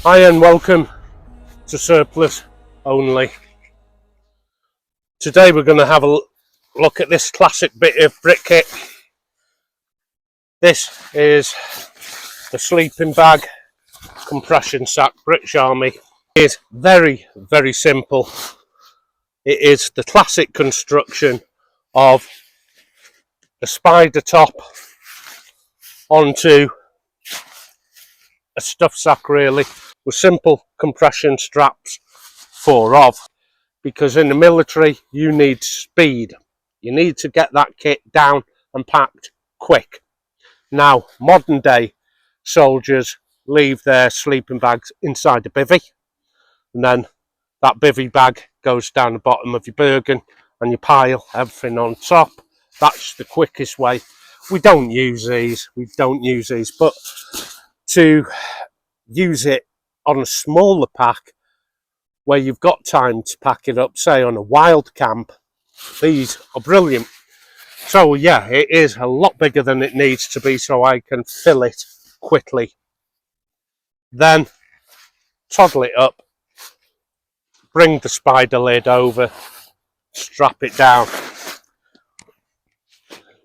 Hi and welcome to Surplus Only. Today we're going to have a look at this classic bit of brick kit. This is the sleeping bag compression sack British Army. It is very, very simple. It is the classic construction of a spider top onto a stuff sack, really, with simple compression straps, 4 of. Because in the military you need speed. You need to get that kit down and packed quick. Now, modern day soldiers leave their sleeping bags inside the bivvy, and then that bivvy bag goes down the bottom of your Bergen and you pile everything on top. That's the quickest way. We don't use these, but to use it on a smaller pack where you've got time to pack it up, say on a wild camp, these are brilliant. So yeah, it is a lot bigger than it needs to be, so I can fill it quickly. Then toddle it up, bring the spider lid over, strap it down.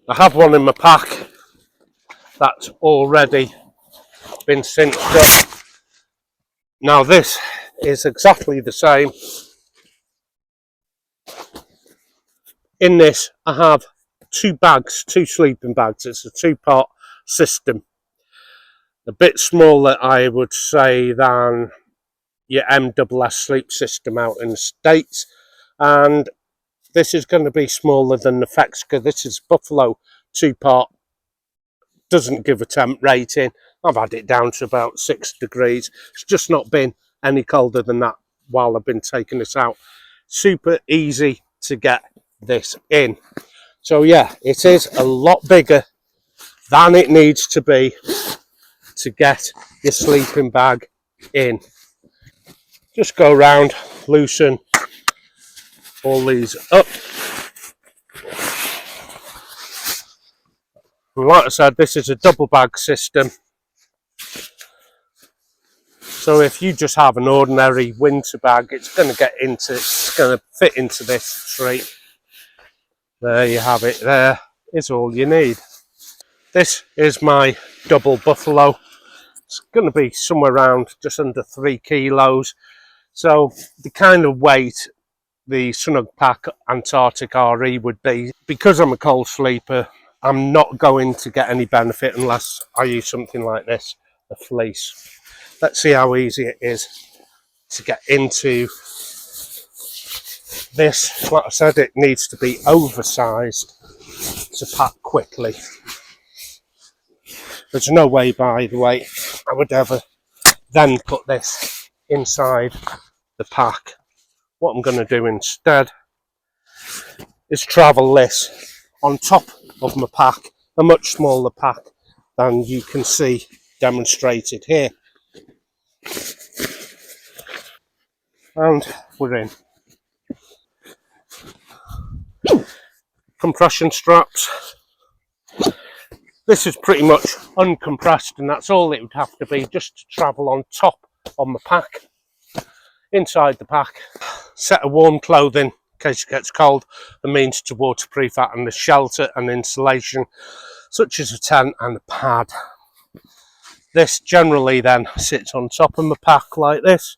I have one in my pack that's already been cinched up. Now this is exactly the same. In this I have 2 bags, 2 sleeping bags. It's a 2-part system. A bit smaller, I would say, than your 𝑚𝑰𝑪 sleep system out in the States. And this is going to be smaller than the 𝑣𝑹𝑪𝑐𝑎. This is Buffalo 2-part. Doesn't give a temp rating. I've had it down to about 6 degrees. It's just not been any colder than that while I've been taking this out. Super easy to get this in. So yeah, it is a lot bigger than it needs to be to get your sleeping bag in. Just go around, loosen all these up. And like I said, this is a double bag system. So if you just have an ordinary winter bag, it's going to fit into this tree. There you have it. There is all you need. This is my double Buffalo. It's going to be somewhere around just under 3 kilos. So the kind of weight the Snug Pack Antarctic RE would be. Because I'm a cold sleeper, I'm not going to get any benefit unless I use something like this, a fleece. Let's see how easy it is to get into this. Like I said, it needs to be oversized to pack quickly. There's no way, by the way, I would ever then put this inside the pack. What I'm going to do instead is travel this on top of my pack, a much smaller pack than you can see demonstrated here. And we're in. Compression straps. This is pretty much uncompressed, and that's all it would have to be just to travel on top of my pack. Inside the pack, set of warm clothing in case it gets cold, a means to waterproof that, and the shelter and insulation, such as a tent and a pad. This generally then sits on top of my pack like this.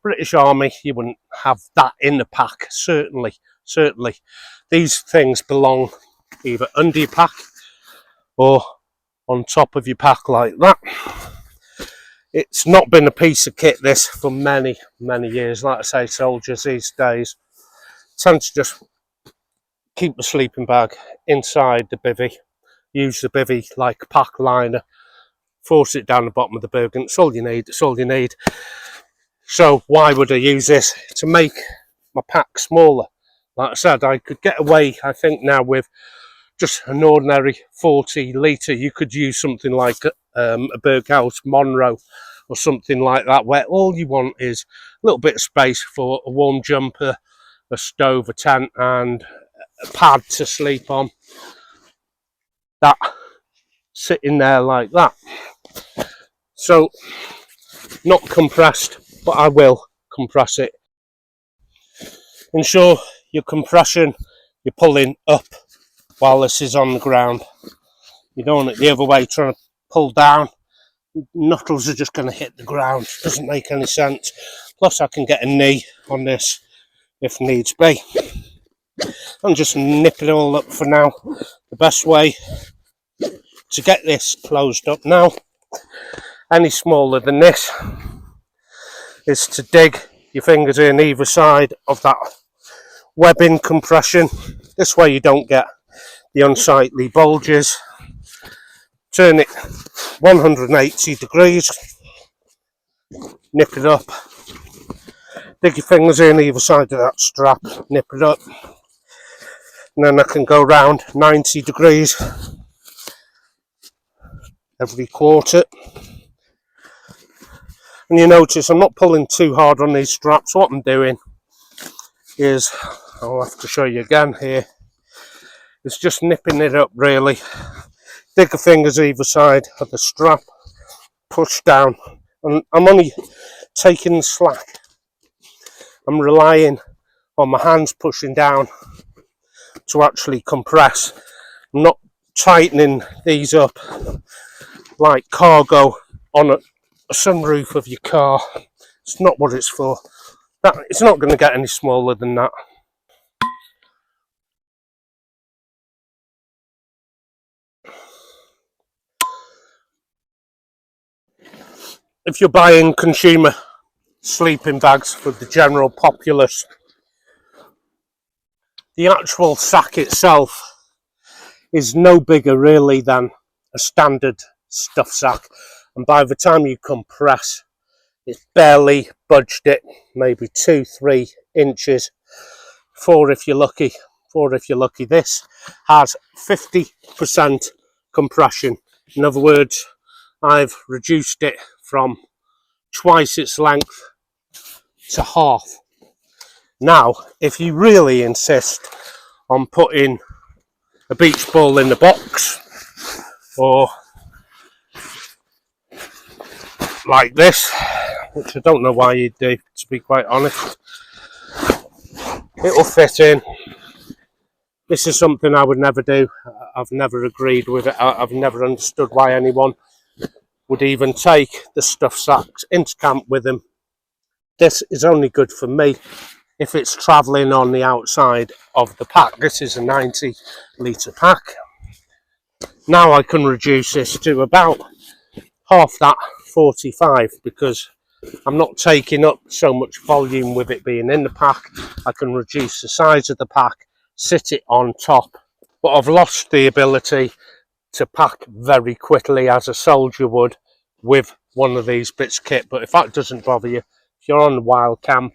British Army, you wouldn't have that in the pack, certainly. These things belong either under your pack or on top of your pack like that. It's not been a piece of kit, this, for many years. Like I say, soldiers these days tend to just keep the sleeping bag inside the bivvy, use the bivvy like a pack liner, force it down the bottom of the Bergen. It's all you need. So why would I use this? To make my pack smaller. Like I said, I could get away, I think, now with just an ordinary 40 litre. You could use something like a Berghaus Monroe or something like that, where all you want is a little bit of space for a warm jumper, a stove, a tent, and a pad to sleep on. That sitting there like that. So not compressed, but I will compress it. Ensure your compression, you're pulling up while this is on the ground. You don't want it the other way, trying to pull down. Knuckles are just going to hit the ground. Doesn't make any sense. Plus I can get a knee on this if needs be. I'm just nipping it all up for now. The best way to get this closed up now, any smaller than this, is to dig your fingers in either side of that webbing compression. This way you don't get the unsightly bulges. Turn it 180 degrees, nip it up, dig your fingers in either side of that strap, nip it up, and then I can go round 90 degrees every quarter. And you notice I'm not pulling too hard on these straps. What I'm doing is, I'll have to show you again here, it's just nipping it up really. Dig the fingers either side of the strap, push down, and I'm only taking the slack. I'm relying on my hands pushing down to actually compress. I'm not tightening these up like cargo on a sunroof of your car. It's not what it's for. It's not going to get any smaller than that. If you're buying consumer sleeping bags for the general populace, the actual sack itself is no bigger really than a standard stuff sack, and by the time you compress, it's barely budged it, maybe 2-3 inches, 4 if you're lucky. This has 50% compression. In other words, I've reduced it from twice its length to half. Now, if you really insist on putting a beach ball in the box, or like this, which I don't know why you'd do, to be quite honest, it'll fit in. This is something I would never do. I've never agreed with it. I've never understood why anyone would even take the stuff sacks into camp with them. This is only good for me if it's travelling on the outside of the pack. This is a 90 litre pack. Now I can reduce this to about half that 45, because I'm not taking up so much volume with it being in the pack. I can reduce the size of the pack, sit it on top, but I've lost the ability to pack very quickly as a soldier would with one of these bits of kit. But if that doesn't bother you, if you're on the wild camp,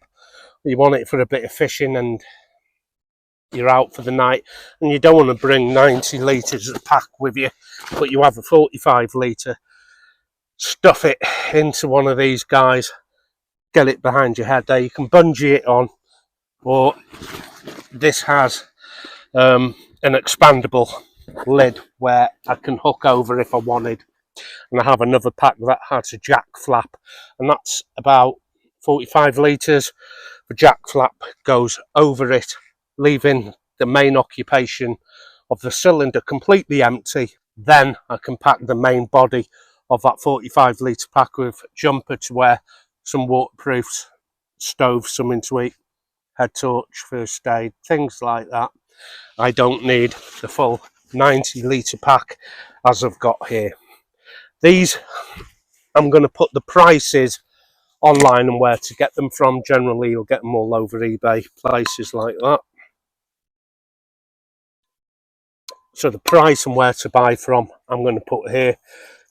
you want it for a bit of fishing and you're out for the night and you don't want to bring 90 litres of pack with you, but you have a 45 litre, stuff it into one of these guys, get it behind your head there. You can bungee it on, or this has an expandable lid where I can hook over if I wanted. And I have another pack that has a jack flap, and that's about 45 litres. The jack flap goes over it, leaving the main occupation of the cylinder completely empty. Then I can pack the main body of that 45 litre pack with jumper to wear, some waterproofs, stove, something to eat, head torch, first aid, things like that. I don't need the full 90 litre pack as I've got here. These, I'm going to put the prices online and where to get them from. Generally, you'll get them all over eBay, places like that. So the price and where to buy from, I'm going to put here.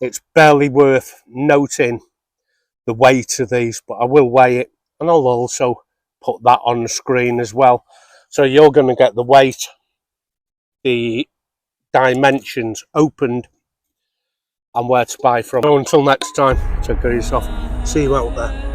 It's barely worth noting the weight of these, but I will weigh it, and I'll also put that on the screen as well. So you're going to get the weight, the dimensions opened, and where to buy from. So until next time, take care of yourself. See you out there.